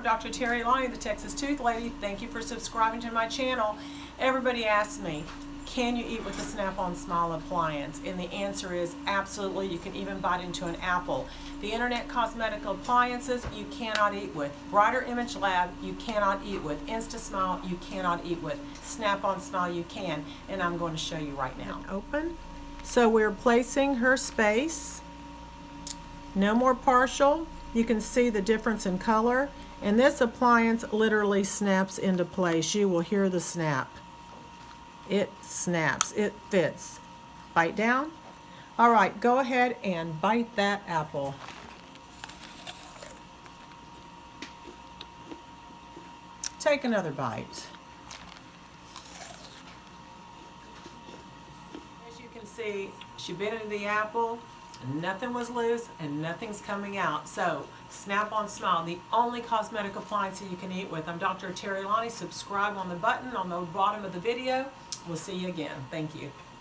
I'm Dr. Terry Lonnie, the Texas Tooth Lady. Thank you for subscribing to my channel. Everybody asks me, can you eat with the Snap-on Smile appliance? And the answer is absolutely. You can even bite into an apple. The Internet Cosmetic Appliances you cannot eat with. Brighter Image Lab you cannot eat with. InstaSmile you cannot eat with. Snap-on Smile you can. And I'm going to show you right now. Open. So we're placing her space. No more partial. You can see the difference in color. And this appliance literally snaps into place. You will hear the snap. It snaps. It fits. Bite down. All right, go ahead and bite that apple. Take another bite. As you can see, she bit into the apple. Nothing was loose and nothing's coming out. So, Snap-on Smile, the only cosmetic appliance that you can eat with. I'm Dr. Terry Lonnie. Subscribe on the button on the bottom of the video. We'll see you again. Thank you.